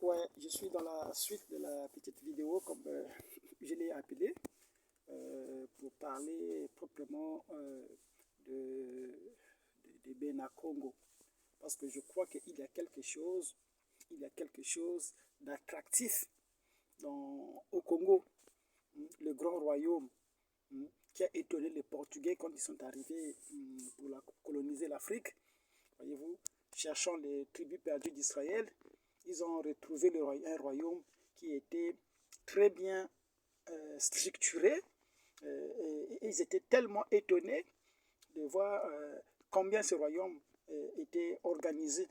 Ouais, je suis dans la suite de la petite vidéo, comme je l'ai appelé, pour parler proprement de, de Bena Congo. Parce que je crois qu'il y a quelque chose d'attractif au Congo, le grand royaume, qui a étonné les Portugais quand ils sont arrivés pour coloniser l'Afrique. Voyez-vous, cherchant les tribus perdues d'Israël, ils ont retrouvé un royaume qui était très bien structuré. Et ils étaient tellement étonnés de voir combien ce royaume était organisé.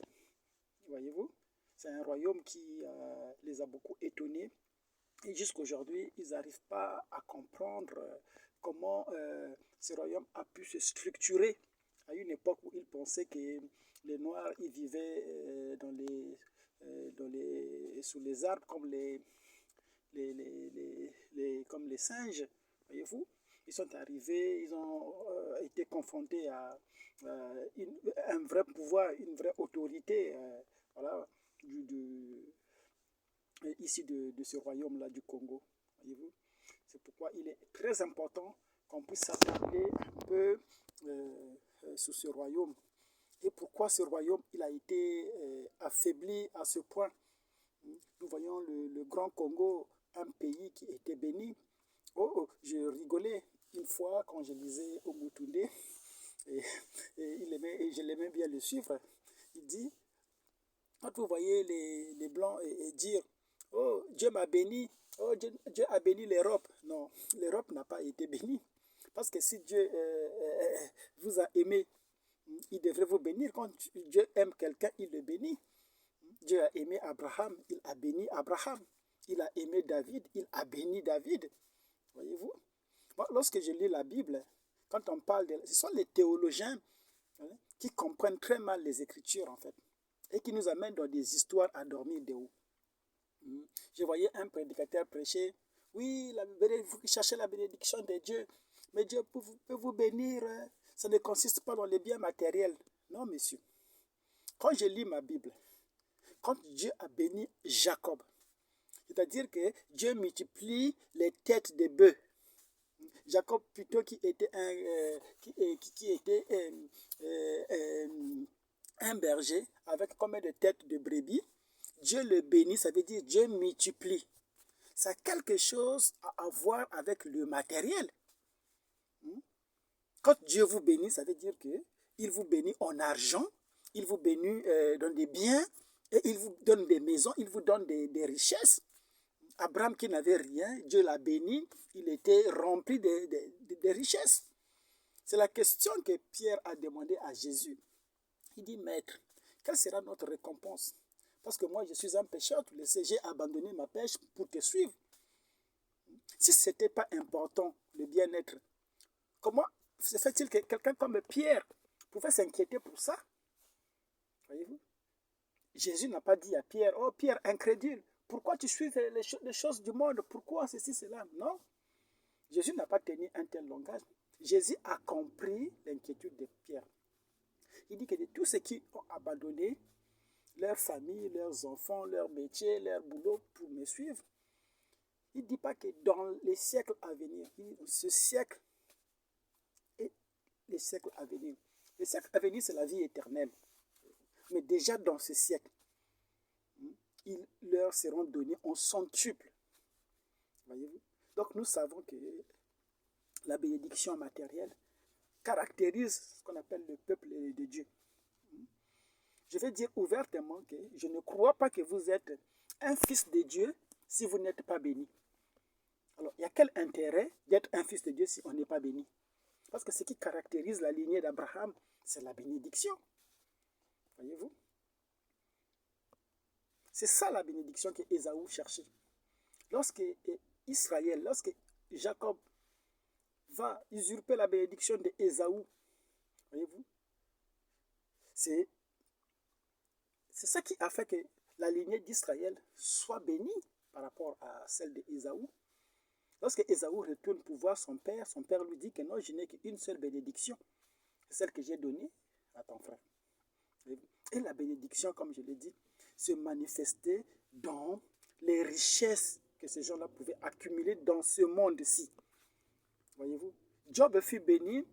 Voyez-vous, c'est un royaume qui les a beaucoup étonnés. Et jusqu'aujourd'hui, ils n'arrivent pas à comprendre comment ce royaume a pu se structurer à une époque où ils pensaient que les Noirs ils vivaient sous les arbres comme comme les singes. Voyez-vous, ils sont arrivés, ils ont été confrontés à un vrai pouvoir, une vraie autorité voilà, ici de ce royaume-là du Congo. Voyez-vous, c'est pourquoi il est très important qu'on puisse s'attarder un peu sur ce royaume. Et pourquoi ce royaume il a été affaibli à ce point. Nous voyons le Grand Congo, un pays qui était béni. Je rigolais une fois quand je lisais Omutunde et, et je l'aimais bien le suivre. Il dit, quand vous voyez les Blancs et dire, oh, Dieu m'a béni, oh, Dieu a béni l'Europe. Non, l'Europe n'a pas été bénie. Parce que si Dieu vous a aimé, il devrait vous bénir. Quand Dieu aime quelqu'un, il le bénit. Dieu a aimé Abraham, il a béni Abraham. Il a aimé David, il a béni David. Voyez-vous? Moi, lorsque je lis la Bible, quand on parle ce sont les théologiens qui comprennent très mal les Écritures, en fait, et qui nous amènent dans des histoires à dormir de haut. Je voyais un prédicateur prêcher, oui, vous cherchez la bénédiction de Dieu, mais Dieu peut vous bénir, ça ne consiste pas dans les biens matériels. Non, monsieur. Quand je lis ma Bible, quand Dieu a béni Jacob, c'est-à-dire que Dieu multiplie les têtes des bœufs. Jacob plutôt qui était un berger avec combien de têtes de brebis, Dieu le bénit, ça veut dire Dieu multiplie. Ça a quelque chose à voir avec le matériel. Quand Dieu vous bénit, ça veut dire qu'il vous bénit en argent, il vous bénit dans des biens, et il vous donne des maisons, il vous donne des richesses. Abraham qui n'avait rien, Dieu l'a béni, il était rempli de richesses. C'est la question que Pierre a demandé à Jésus. Il dit, Maître, quelle sera notre récompense? Parce que moi, je suis un pécheur, tu le sais, j'ai abandonné ma pêche pour te suivre. Si ce n'était pas important, le bien-être, comment se fait-il que quelqu'un comme Pierre pouvait s'inquiéter pour ça? Voyez-vous? Jésus n'a pas dit à Pierre, oh Pierre, incrédule, pourquoi tu suis les choses du monde? Pourquoi ceci, cela? Non. Jésus n'a pas tenu un tel langage. Jésus a compris l'inquiétude de Pierre. Il dit que de tous ceux qui ont abandonné leur famille, leurs enfants, leur métier, leur boulot pour me suivre, il ne dit pas que dans les siècles à venir, il dit ce siècle et les siècles à venir. Les siècles à venir, c'est la vie éternelle. Mais déjà dans ce siècle, ils leur seront donnés en centuple. Voyez-vous? Donc nous savons que la bénédiction matérielle caractérise ce qu'on appelle le peuple de Dieu. Je vais dire ouvertement que je ne crois pas que vous êtes un fils de Dieu si vous n'êtes pas béni. Alors, il y a quel intérêt d'être un fils de Dieu si on n'est pas béni? Parce que ce qui caractérise la lignée d'Abraham, c'est la bénédiction. Voyez-vous? C'est ça la bénédiction que Ésaü cherchait. Lorsque Jacob va usurper la bénédiction d'Ésaü, voyez-vous, c'est ça qui a fait que la lignée d'Israël soit bénie par rapport à celle d'Ésaü. Lorsque Ésaü retourne pour voir son père lui dit que non, je n'ai qu'une seule bénédiction, celle que j'ai donnée à ton frère. Et la bénédiction, comme je l'ai dit, se manifestait dans les richesses que ces gens-là pouvaient accumuler dans ce monde-ci. Voyez-vous, Job fut béni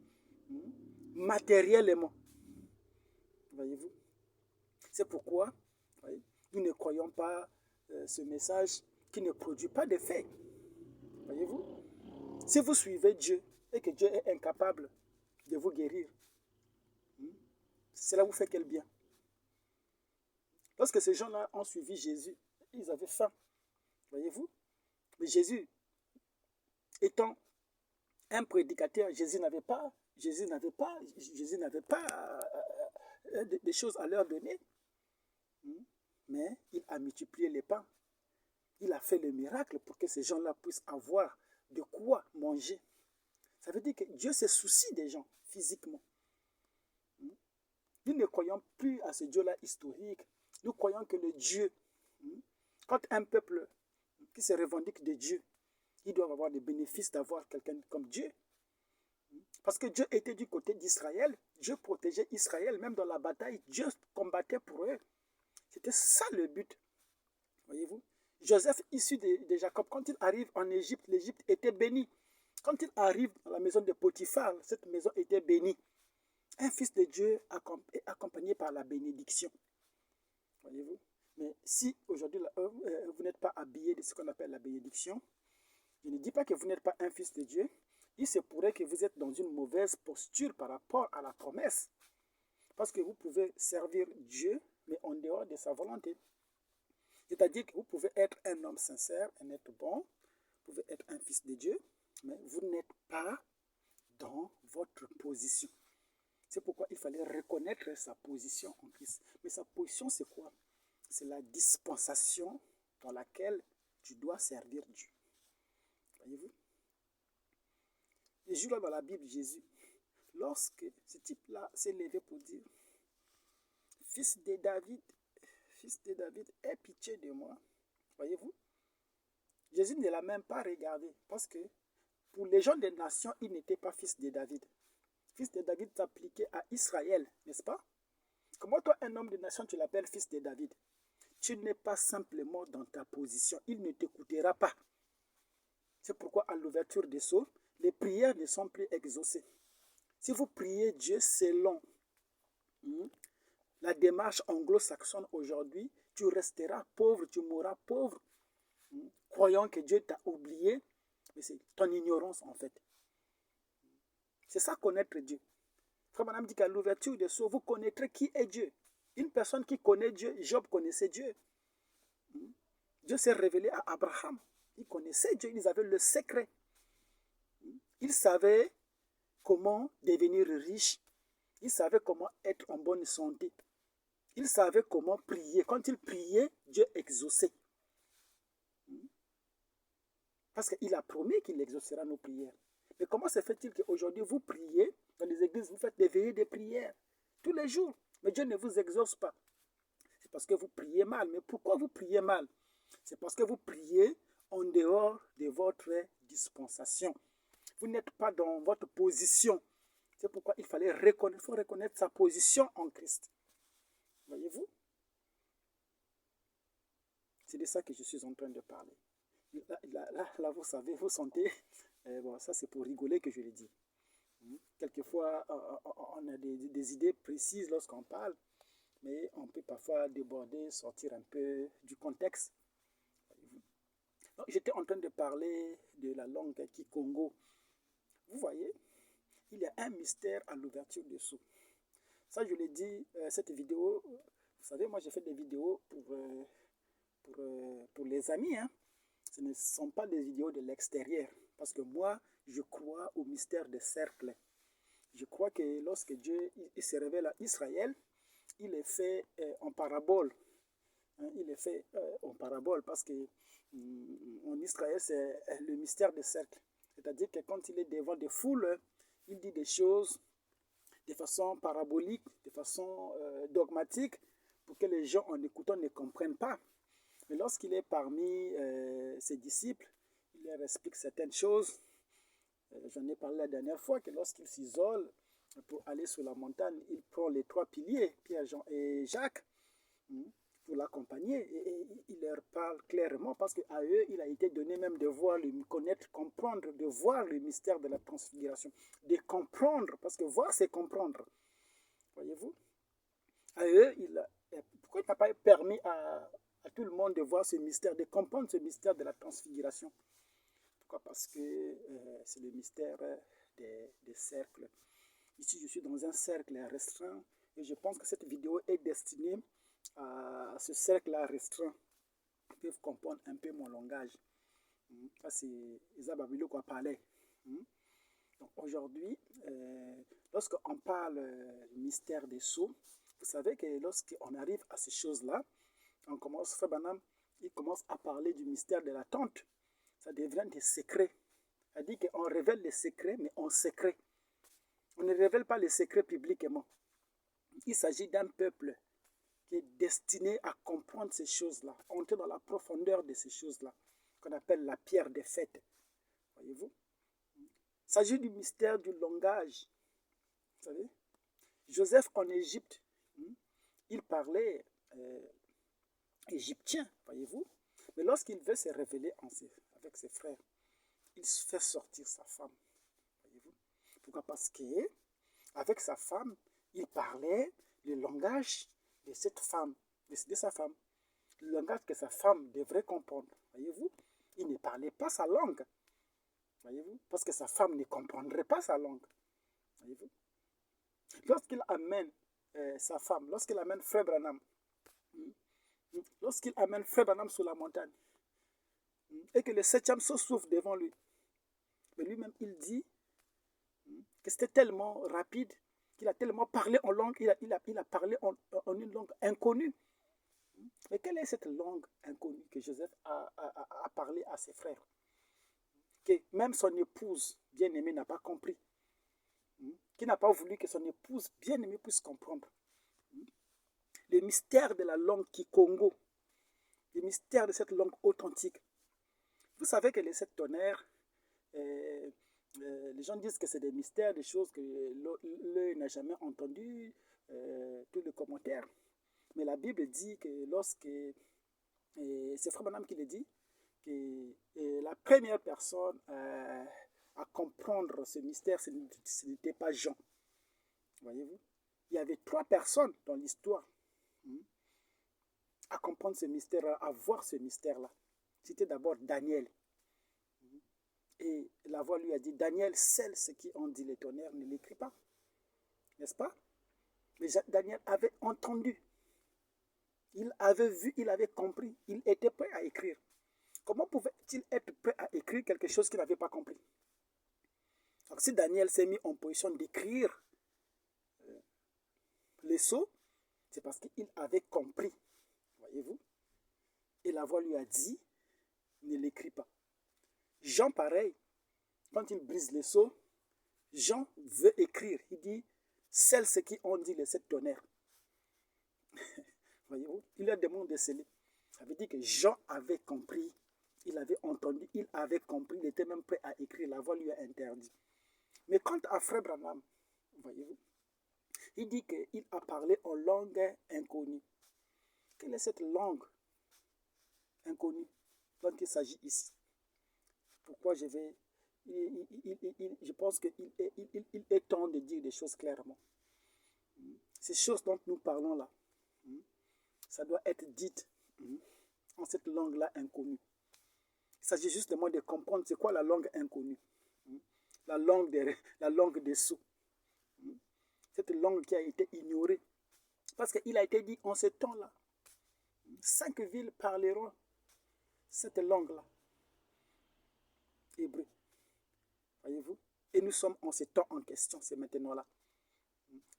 matériellement. Voyez-vous, c'est pourquoi voyez, nous ne croyons pas ce message qui ne produit pas d'effet. Voyez-vous, si vous suivez Dieu et que Dieu est incapable de vous guérir, cela vous fait quel bien? Lorsque ces gens-là ont suivi Jésus, ils avaient faim. Voyez-vous, mais Jésus étant un prédicateur, Jésus n'avait pas des choses à leur donner. Mais il a multiplié les pains. Il a fait le miracle pour que ces gens-là puissent avoir de quoi manger. Ça veut dire que Dieu se soucie des gens physiquement. Nous ne croyons plus à ce Dieu-là historique. Nous croyons que le Dieu, quand un peuple qui se revendique de Dieu, ils doivent avoir des bénéfices d'avoir quelqu'un comme Dieu. Parce que Dieu était du côté d'Israël. Dieu protégeait Israël. Même dans la bataille, Dieu combattait pour eux. C'était ça le but. Voyez-vous, Joseph, issu de Jacob, quand il arrive en Égypte, l'Égypte était bénie. Quand il arrive dans la maison de Potiphar, cette maison était bénie. Un fils de Dieu est accompagné par la bénédiction. Voyez-vous, mais si aujourd'hui vous n'êtes pas habillé de ce qu'on appelle la bénédiction, je ne dis pas que vous n'êtes pas un fils de Dieu, il se pourrait que vous êtes dans une mauvaise posture par rapport à la promesse. Parce que vous pouvez servir Dieu, mais en dehors de sa volonté. C'est-à-dire que vous pouvez être un homme sincère, un être bon, vous pouvez être un fils de Dieu, mais vous n'êtes pas dans votre position. C'est pourquoi il fallait reconnaître sa position en Christ. Mais sa position, c'est quoi? C'est la dispensation dans laquelle tu dois servir Dieu. Voyez-vous? Les jours-là dans la Bible, Jésus, lorsque ce type-là s'est levé pour dire « Fils de David, aie pitié de moi. » Voyez-vous, Jésus ne l'a même pas regardé parce que pour les gens des nations, il n'était pas fils de David. Fils de David s'appliquait à Israël, n'est-ce pas? Comment toi, un homme de nation, tu l'appelles fils de David? Tu n'es pas simplement dans ta position. Il ne t'écoutera pas. C'est pourquoi à l'ouverture des sceaux, les prières ne sont plus exaucées. Si vous priez Dieu selon la démarche anglo-saxonne aujourd'hui, tu resteras pauvre, tu mourras pauvre, croyant que Dieu t'a oublié, mais c'est ton ignorance en fait. C'est ça connaître Dieu. Frère Madame dit qu'à l'ouverture des sceaux, vous connaîtrez qui est Dieu. Une personne qui connaît Dieu, Job connaissait Dieu. Dieu s'est révélé à Abraham. Il connaissait Dieu, ils avaient le secret. Il savait comment devenir riche. Il savait comment être en bonne santé. Il savait comment prier. Quand il priait, Dieu exauçait. Parce qu'il a promis qu'il exaucera nos prières. Mais comment se fait-il qu'aujourd'hui vous priez, dans les églises, vous faites des veillées de prières tous les jours, mais Dieu ne vous exauce pas? C'est parce que vous priez mal. Mais pourquoi vous priez mal? C'est parce que vous priez en dehors de votre dispensation. Vous n'êtes pas dans votre position. C'est pourquoi il faut reconnaître sa position en Christ. Voyez-vous? C'est de ça que je suis en train de parler. Là vous savez, vous sentez, bon, ça c'est pour rigoler que je le dis. Quelquefois, on a des idées précises lorsqu'on parle, mais on peut parfois déborder, sortir un peu du contexte. J'étais en train de parler de la langue Kikongo. Vous voyez, il y a un mystère à l'ouverture des sceaux. Ça, je l'ai dit, cette vidéo, vous savez, moi j'ai fait des vidéos pour les amis. Hein. Ce ne sont pas des vidéos de l'extérieur. Parce que moi, je crois au mystère des cercles. Je crois que lorsque Dieu il se révèle à Israël, il est fait en parabole. Hein, il est fait en parabole parce que en Israël, c'est le mystère des cercles. C'est-à-dire que quand il est devant des foules, il dit des choses de façon parabolique, de façon dogmatique, pour que les gens en écoutant ne comprennent pas. Mais lorsqu'il est parmi ses disciples, il leur explique certaines choses. J'en ai parlé la dernière fois, que lorsqu'il s'isole pour aller sur la montagne, il prend les 3 piliers, Pierre, Jean et Jacques, pour l'accompagner. Et il leur parle clairement parce qu'à eux, il a été donné même de voir, de connaître, comprendre, de voir le mystère de la transfiguration. De comprendre, parce que voir, c'est comprendre. Voyez-vous? À eux, pourquoi il n'a pas permis à tout le monde de voir ce mystère, de comprendre ce mystère de la transfiguration? Pourquoi? Parce que c'est le mystère des cercles. Ici, je suis dans un cercle restreint et je pense que cette vidéo est destinée à ce cercle-là restreint. Ils peuvent comprendre un peu mon langage. Ça, c'est Isa Babilo qui parlait. Donc aujourd'hui, lorsqu'on parle du mystère des sceaux, vous savez que lorsqu'on arrive à ces choses-là, on commence, Frère Branham, il commence à parler du mystère de la tente. Ça devient des secrets. Il dit qu'on révèle les secrets, mais en secret. On ne révèle pas les secrets publiquement. Il s'agit d'un peuple qui est destiné à comprendre ces choses-là, entrer dans la profondeur de ces choses-là, qu'on appelle la pierre des fêtes. Voyez-vous? Il s'agit du mystère du langage. Vous savez? Joseph en Égypte, il parlait égyptien, voyez-vous? Mais lorsqu'il veut se révéler avec ses frères, il fait sortir sa femme. Voyez-vous? Pourquoi? Parce qu'avec sa femme, il parlait le langage de cette femme, de sa femme. Le langage que sa femme devrait comprendre. Voyez-vous? Il ne parlait pas sa langue. Voyez-vous? Parce que sa femme ne comprendrait pas sa langue. Voyez-vous? Lorsqu'il amène sa femme, lorsqu'il amène Frère Branham, lorsqu'il amène Frère Branham sur la montagne, et que le 7e sceau s'ouvre devant lui, mais lui-même, il dit que c'était tellement rapide, qu'il a tellement parlé en langue, il a parlé en une langue inconnue. Mais quelle est cette langue inconnue que Joseph a parlé à ses frères? Que même son épouse bien-aimée n'a pas compris. Qui n'a pas voulu que son épouse bien-aimée puisse comprendre. Le mystère de la langue Kikongo, le mystère de cette langue authentique. Vous savez que les 7 tonnerres, les gens disent que c'est des mystères, des choses que l'œil n'a jamais entendues, tous les commentaires. Mais la Bible dit que lorsque, c'est Frère Branham qui le dit, que la première personne à comprendre ce mystère, ce n'était pas Jean. Voyez-vous? Il y avait 3 personnes dans l'histoire à comprendre ce mystère, à voir ce mystère-là. C'était d'abord Daniel. Et la voix lui a dit, Daniel, celle ce qui ont dit les tonnerres, ne l'écrit pas. N'est-ce pas? Mais Daniel avait entendu. Il avait vu, il avait compris. Il était prêt à écrire. Comment pouvait-il être prêt à écrire quelque chose qu'il n'avait pas compris? Donc si Daniel s'est mis en position d'écrire les sceaux, c'est parce qu'il avait compris. Voyez-vous? Et la voix lui a dit, ne l'écris pas. Jean, pareil, quand il brise les sceaux, Jean veut écrire. Il dit, celles ce qui ont dit les 7 tonnerres. Voyez-vous? Il leur demande de sceller. Ça veut dire que Jean avait compris, il avait entendu, il avait compris, il était même prêt à écrire. La voix lui a interdit. Mais quant à Frère Branham, voyez-vous, il dit qu'il a parlé en langue inconnue. Quelle est cette langue inconnue dont il s'agit ici? Pourquoi je pense qu'il est temps de dire des choses clairement. Ces choses dont nous parlons là, ça doit être dit en cette langue-là inconnue. Il s'agit justement de comprendre c'est quoi la langue inconnue. La langue des sceaux. Cette langue qui a été ignorée. Parce qu'il a été dit en ce temps-là, 5 villes parleront cette langue-là. Hébreu. Voyez-vous? Et nous sommes en ce temps en question, c'est maintenant là.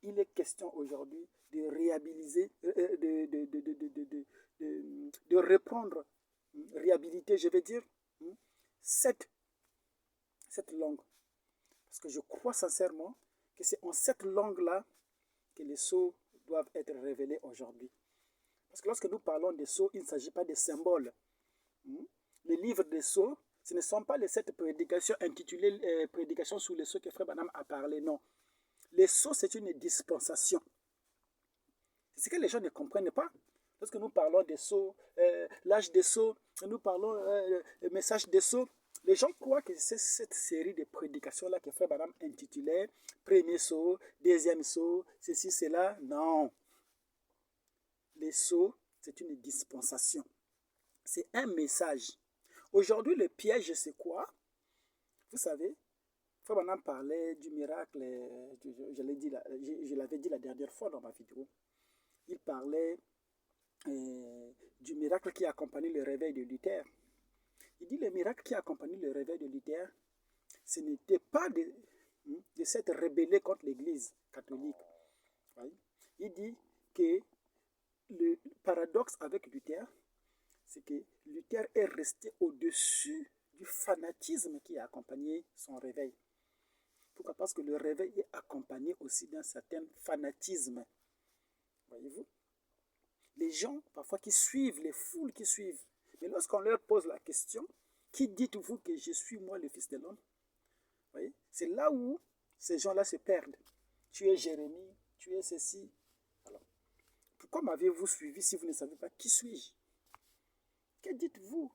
Il est question aujourd'hui de réhabiliter, de reprendre, réhabiliter, je vais dire, cette langue. Parce que je crois sincèrement que c'est en cette langue-là que les sceaux doivent être révélés aujourd'hui. Parce que lorsque nous parlons des sceaux, il ne s'agit pas de symboles. Les livres des sceaux, ce ne sont pas les 7 prédications intitulées prédications sur les sceaux que Frère Branham a parlé, non. Les sceaux, c'est une dispensation. C'est ce que les gens ne comprennent pas. Lorsque nous parlons des sceaux, l'âge des sceaux, nous parlons le message des sceaux, les gens croient que c'est cette série de prédications-là que Frère Branham intitulait premier sceau, deuxième sceau, ceci, cela. Non. Les sceaux, c'est une dispensation. C'est un message. Aujourd'hui, le piège, c'est quoi? Vous savez, Frère Branham parlait du miracle, je l'avais dit la dernière fois dans ma vidéo. Il parlait du miracle qui accompagnait le réveil de Luther. Il dit le miracle qui accompagnait le réveil de Luther, ce n'était pas de s'être rébellé contre l'Église catholique. Oui. Il dit que le paradoxe avec Luther, c'est que Luther est resté au-dessus du fanatisme qui a accompagné son réveil. Pourquoi? Parce que le réveil est accompagné aussi d'un certain fanatisme. Voyez-vous? Les gens, parfois, qui suivent, les foules qui suivent. Mais lorsqu'on leur pose la question, qui dites-vous que je suis, moi, le Fils de l'homme? C'est là où ces gens-là se perdent. Tu es Jérémie, tu es ceci. Alors, pourquoi m'avez-vous suivi si vous ne savez pas qui suis-je? Que dites-vous?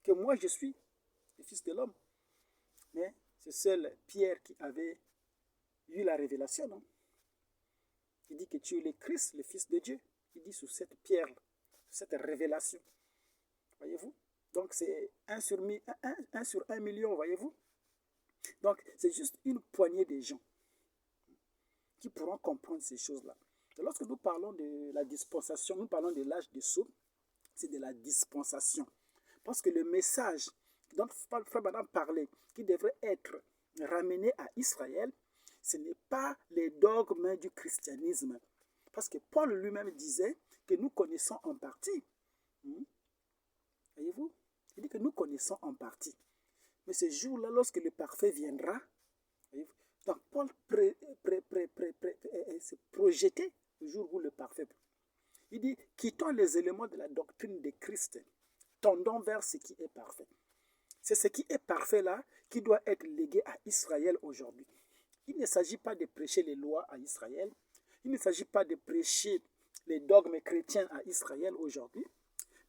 Que moi, je suis le Fils de l'homme. Mais c'est seul Pierre qui avait eu la révélation, non? Il dit que tu es le Christ, le Fils de Dieu. Il dit sur cette pierre, sur cette révélation. Voyez-vous? Donc c'est 1 sur 1 million, voyez-vous? Donc c'est juste une poignée de gens qui pourront comprendre ces choses-là. Lorsque nous parlons de la dispensation, nous parlons de l'âge des sceaux, c'est de la dispensation. Parce que le message dont Frère Branham parlait, qui devrait être ramené à Israël, ce n'est pas les dogmes du christianisme. Parce que Paul lui-même disait que nous connaissons en partie. Voyez-vous? Il dit que nous connaissons en partie. Mais ce jour-là, lorsque le parfait viendra, donc Paul s'est projeté le jour où le parfait. Il dit, quittons les éléments de la doctrine de Christ, tendons vers ce qui est parfait. C'est ce qui est parfait là qui doit être légué à Israël aujourd'hui. Il ne s'agit pas de prêcher les lois à Israël. Il ne s'agit pas de prêcher les dogmes chrétiens à Israël aujourd'hui.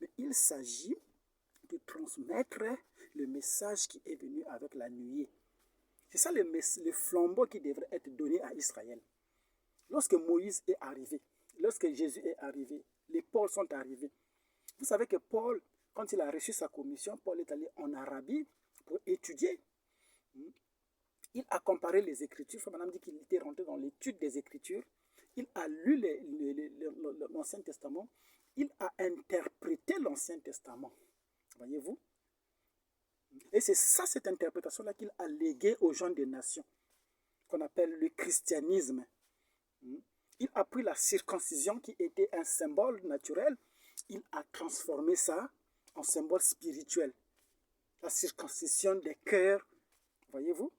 Mais il s'agit de transmettre le message qui est venu avec la nuée. C'est ça le flambeau qui devrait être donné à Israël. Lorsque Moïse est arrivé, lorsque Jésus est arrivé, les Pauls sont arrivés. Vous savez que Paul, quand il a reçu sa commission, Paul est allé en Arabie pour étudier. Il a comparé les Écritures. Madame dit qu'il était rentré dans l'étude des Écritures. Il a lu l'Ancien Testament. Il a interprété l'Ancien Testament. Voyez-vous? Et c'est ça, cette interprétation-là qu'il a léguée aux gens des nations, qu'on appelle le christianisme. Il a pris la circoncision qui était un symbole naturel. Il a transformé ça en symbole spirituel. La circoncision des cœurs. Voyez-vous?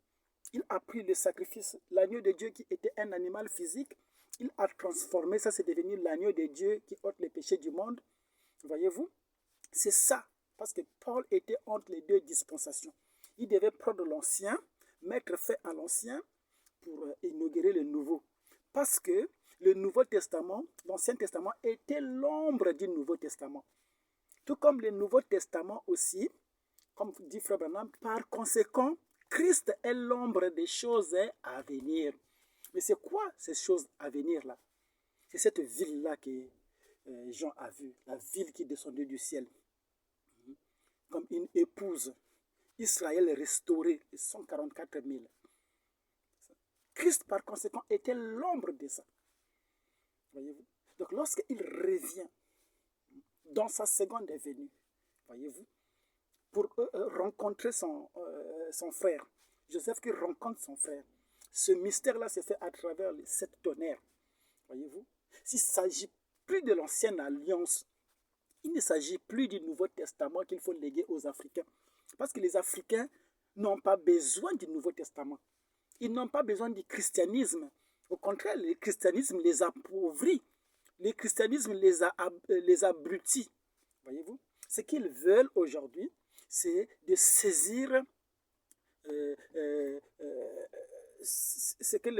Il a pris le sacrifice, l'agneau de Dieu qui était un animal physique. Il a transformé ça, c'est devenu l'agneau de Dieu qui ôte les péchés du monde. Voyez-vous? C'est ça. Parce que Paul était entre les deux dispensations. Il devait prendre l'ancien, mettre fin à l'ancien pour inaugurer le nouveau. Parce que le Nouveau Testament, l'Ancien Testament était l'ombre du Nouveau Testament. Tout comme le Nouveau Testament aussi, comme dit Frère Branham, par conséquent, Christ est l'ombre des choses à venir. Mais c'est quoi ces choses à venir-là? C'est cette ville-là que Jean a vue, la ville qui descendait du ciel. Comme une épouse. Israël restauré, les 144 000. Christ, par conséquent, était l'ombre de ça. Voyez-vous? Donc, lorsqu'il revient dans sa seconde venue, voyez-vous, pour rencontrer son frère, Joseph qui rencontre son frère, ce mystère-là s'est fait à travers les 7 tonnerres. Voyez-vous? S'il ne s'agit plus de l'ancienne alliance, il ne s'agit plus du Nouveau Testament qu'il faut léguer aux Africains. Parce que les Africains n'ont pas besoin du Nouveau Testament. Ils n'ont pas besoin du christianisme. Au contraire, le christianisme les appauvrit. Le christianisme les abrutit. Voyez-vous? Ce qu'ils veulent aujourd'hui, c'est de saisir ce que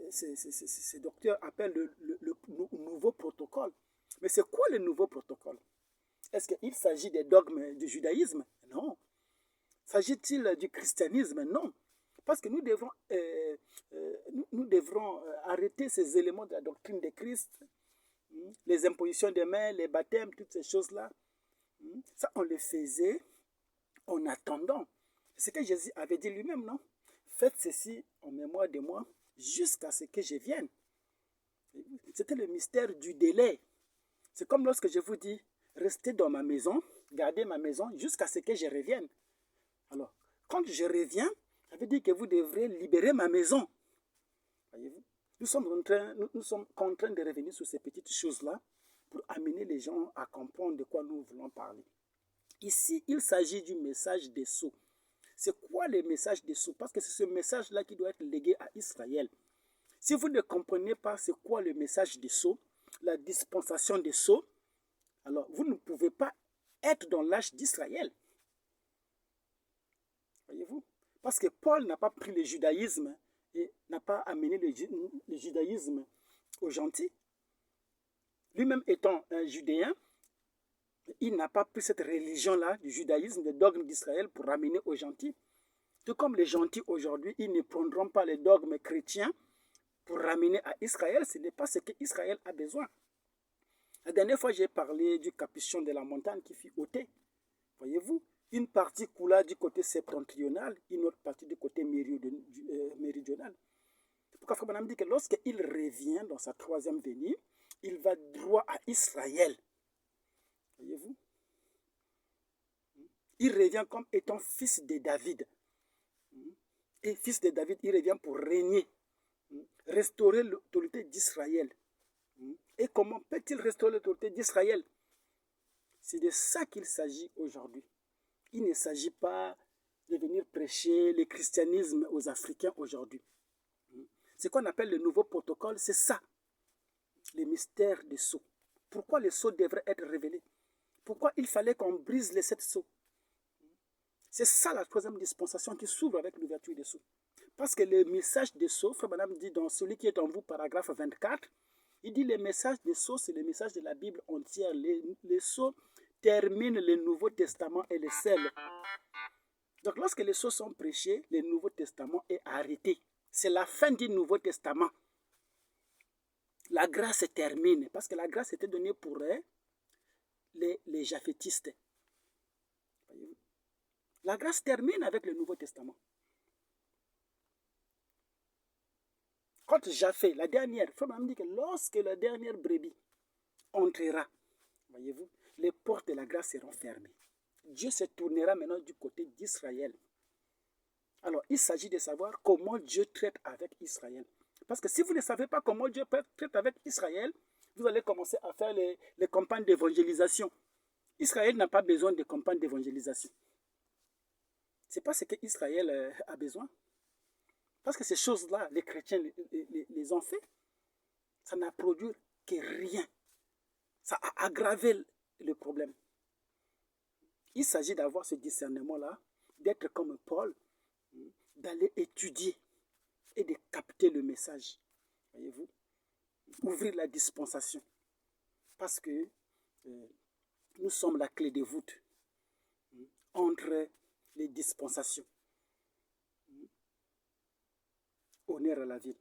ces docteurs appellent le nouveau protocole. Mais c'est quoi le nouveau protocole? Est-ce qu'il s'agit des dogmes du judaïsme? Non. S'agit-il du christianisme? Non. Parce que nous devrons arrêter ces éléments de la doctrine de Christ, les impositions des mains, les baptêmes, toutes ces choses-là. Ça, on les faisait en attendant. C'est ce que Jésus avait dit lui-même, non? Faites ceci en mémoire de moi jusqu'à ce que je vienne. C'était le mystère du délai. C'est comme lorsque je vous dis, restez dans ma maison, gardez ma maison jusqu'à ce que je revienne. Alors, quand je reviens, ça veut dire que vous devrez libérer ma maison. Voyez-vous? Nous sommes contraints de revenir sur ces petites choses-là pour amener les gens à comprendre de quoi nous voulons parler. Ici, il s'agit du message des sceaux. C'est quoi le message des sceaux? Parce que c'est ce message-là qui doit être légué à Israël. Si vous ne comprenez pas c'est quoi le message des sceaux, la dispensation des sceaux, alors vous ne pouvez pas être dans l'âge d'Israël. Voyez-vous? Parce que Paul n'a pas pris le judaïsme et n'a pas amené le judaïsme aux gentils. Lui-même étant un judéen, il n'a pas pris cette religion-là, du judaïsme, le dogme d'Israël, pour ramener aux gentils. Tout comme les gentils aujourd'hui, ils ne prendront pas les dogmes chrétiens pour ramener à Israël. Ce n'est pas ce qu'Israël a besoin. La dernière fois, j'ai parlé du capuchon de la montagne qui fut ôté. Voyez-vous, une partie coula du côté septentrional, une autre partie du côté méridional. Pourquoi Frère Branham dit que lorsqu'il revient dans sa troisième venue, il va droit à Israël. Voyez-vous? Il revient comme étant fils de David. Et fils de David, il revient pour régner, restaurer l'autorité d'Israël. Et comment peut-il restaurer l'autorité d'Israël? C'est de ça qu'il s'agit aujourd'hui. Il ne s'agit pas de venir prêcher le christianisme aux Africains aujourd'hui. Ce qu'on appelle le nouveau protocole, c'est ça, les mystères des sceaux. Pourquoi les sceaux devraient être révélés? Pourquoi il fallait qu'on brise les 7 sceaux? C'est ça la troisième dispensation qui s'ouvre avec l'ouverture des sceaux. Parce que le message des sceaux, Frère Branham dit dans celui qui est en vous, paragraphe 24, il dit le message des sceaux, c'est le message de la Bible entière. Les sceaux terminent le Nouveau Testament et le scellent. Donc lorsque les sceaux sont prêchés, le Nouveau Testament est arrêté. C'est la fin du Nouveau Testament. La grâce termine, parce que la grâce était donnée pour les japhétistes. La grâce termine avec le Nouveau Testament. Quand Japheth, la dernière, Frère Branham dit que lorsque la dernière brebis entrera, voyez-vous, les portes de la grâce seront fermées. Dieu se tournera maintenant du côté d'Israël. Alors, il s'agit de savoir comment Dieu traite avec Israël. Parce que si vous ne savez pas comment Dieu traite avec Israël, vous allez commencer à faire les campagnes d'évangélisation. Israël n'a pas besoin de campagnes d'évangélisation. Ce n'est pas ce qu'Israël a besoin. Parce que ces choses-là, les chrétiens les ont fait. Ça n'a produit que rien. Ça a aggravé le problème. Il s'agit d'avoir ce discernement-là, d'être comme Paul, d'aller étudier et de capter le message. Voyez-vous? Ouvrir la dispensation. Parce que nous sommes la clé de voûte entre les dispensations. Honneur à la ville.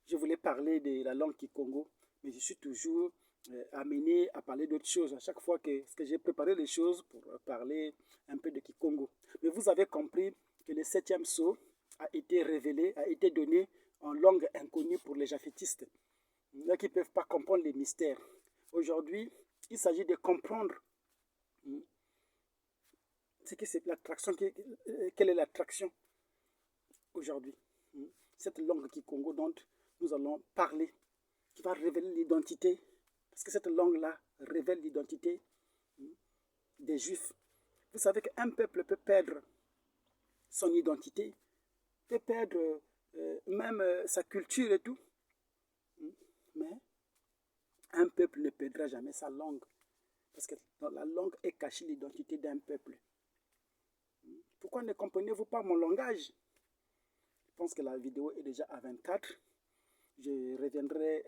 Je voulais parler de la langue Kikongo, mais je suis toujours amené à parler d'autres choses à chaque fois que j'ai préparé les choses pour parler un peu de Kikongo. Mais vous avez compris que le 7e sceau a été révélé, a été donné en langue inconnue pour les japhétistes, là qui ne peuvent pas comprendre les mystères. Aujourd'hui, il s'agit de comprendre ce que c'est l'attraction, quelle est l'attraction aujourd'hui. Cette langue Kikongo dont nous allons parler, qui va révéler l'identité, parce que cette langue-là révèle l'identité des Juifs. Vous savez qu'un peuple peut perdre son identité, peut perdre même sa culture et tout, mais un peuple ne perdra jamais sa langue, parce que dans la langue est cachée l'identité d'un peuple. Pourquoi ne comprenez-vous pas mon langage? pense que la vidéo est déjà à 24. Je reviendrai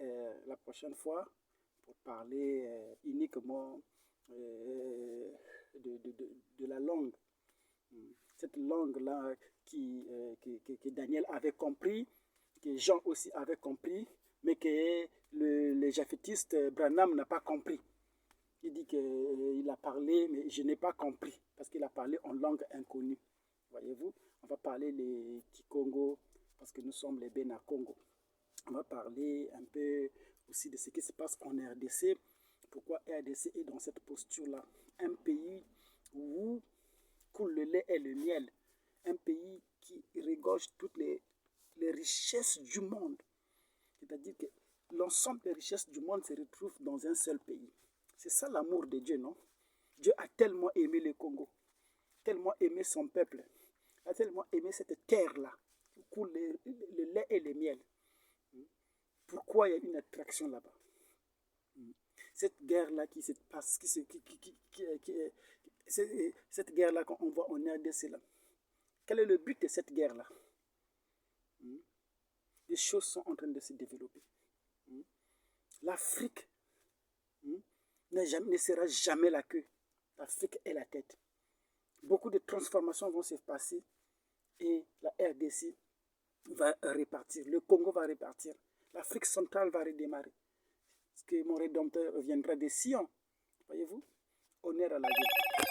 la prochaine fois pour parler uniquement de la langue. Cette langue-là que Daniel avait compris, que Jean aussi avait compris, mais que le japhétiste Branham n'a pas compris. Il dit qu'il a parlé, mais je n'ai pas compris, parce qu'il a parlé en langue inconnue. Voyez-vous, on va parler les Kikongo, parce que nous sommes les Bena Congo. On va parler un peu aussi de ce qui se passe en RDC, pourquoi RDC est dans cette posture-là. Un pays où coule le lait et le miel, un pays qui regorge toutes les richesses du monde. C'est-à-dire que l'ensemble des richesses du monde se retrouvent dans un seul pays. C'est ça l'amour de Dieu, non? Dieu a tellement aimé le Congo, tellement aimé son peuple, a tellement aimé cette terre-là, où coule le lait et le miel. Pourquoi il y a une attraction là-bas? Cette guerre-là qui se passe, cette guerre-là qu'on voit en RDC là. Quel est le but de cette guerre-là? Des choses sont en train de se développer. L'Afrique ne sera jamais la queue. L'Afrique est la tête. Beaucoup de transformations vont se passer et la RDC va repartir. Le Congo va repartir. L'Afrique centrale va redémarrer. Parce que mon Rédempteur viendra de Sion. Voyez-vous? Honneur à la vie.